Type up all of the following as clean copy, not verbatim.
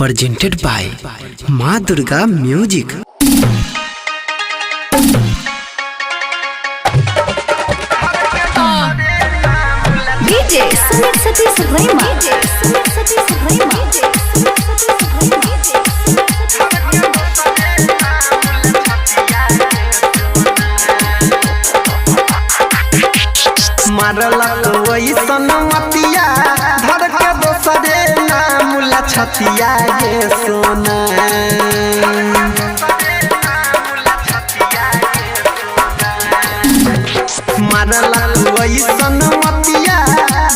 presented by माँ Durga music. DJ Sumit Satish रैमा। मारलक वैसन मतिया धर के दोसरे नाम लछतिया ये सोना। मारलक वैसन मतिया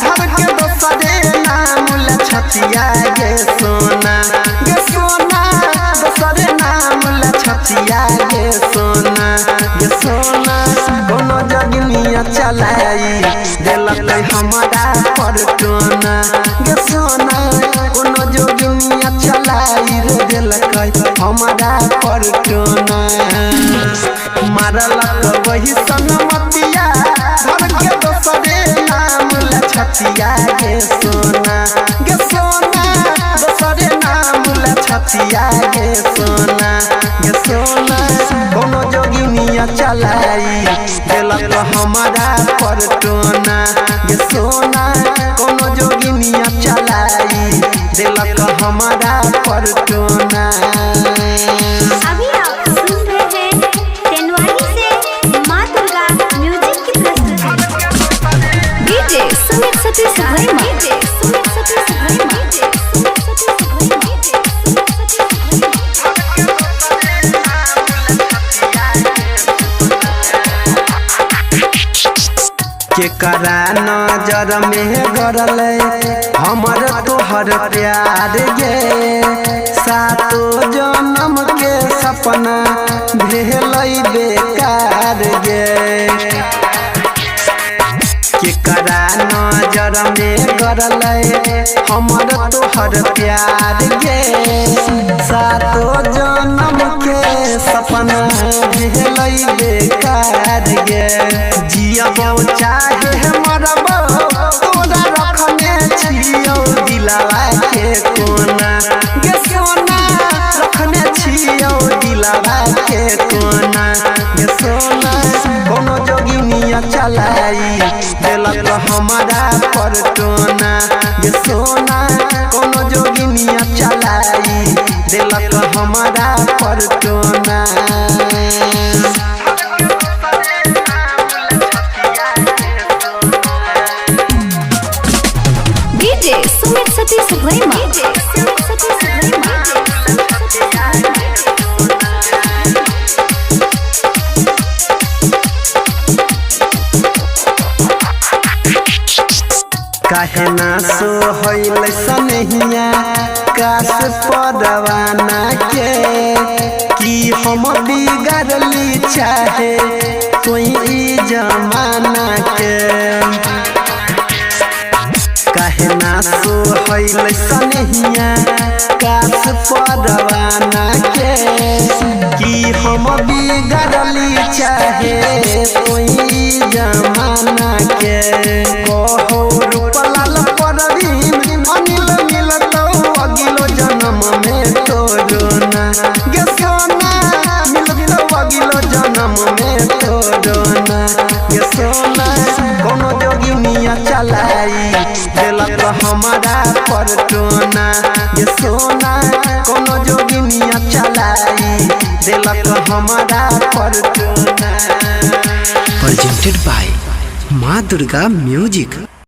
धर के दोसरे नाम लछतिया ये सोना। ये सोना दोसरे नाम लछतिया ये सोना। ये सोना कोनो जगनिया चलाई देलक हमारा पर टोना। गे सोना कोनो जोगिनिया चलाई रे देलक हमारा पर टोना। मारलक वही सनमतिया धर के दोसरे नाम लछतिया गे सोना। गे सोना दोसरे नाम लछतिया गे सोना। गे सोना कोनो जोगिनिया चलाई देलक हमारा पर टोना। ये सोना कोनो जोगिनिया चलाई देलक हमारा पर टोना। अभी आप सुन रहे हैं तेनवानी से माँ दुर्गा म्यूजिक की प्रस्तुति। डीजे सुमित सतीश रैमा। केकरा नजर में गरल हमर तोहर प्यार गे। सातो जन्म के सपना भेल बेकार गे। केकरा नजर में गरल हमर तोहर प्यार गे। सातो जन्म के सपना भेल बेकार गे। जियबो चाहे मरबो तोरा रखने छियौ दिलवा के कोना। गे सोना रखने छियौ दिलवा के कोना। गे सोना कोनो जोगिनिया चलाई देलक हमारा पर टोना। गे सोना कोनो जोगिनिया चलाई देलक हमारा पर टोना। डीजे सुमित सतीश रैमा। काहे ना सो होइल सनहिया काश परवाना के। कि हम बिगड़ली चाहे कोई जमाना के। काहे ना सो होइल सनहिया काश परवाना के। कि हम बिगड़ली चाहे कोई जमाना के। कहो रूपलाल परवीन अनिल मिलतौ अगिलो जन्म में तोरोना। गे सोना मिलतौ अगिलो जन्म में तोरोना। गे सोना कोनो जोगिनिया चलाई देलक हमारा पर टोना। गे सोना कोनो जोगिनिया चलाई देलक हमारा पर टोना। presented by माँ दुर्गा म्यूजिक।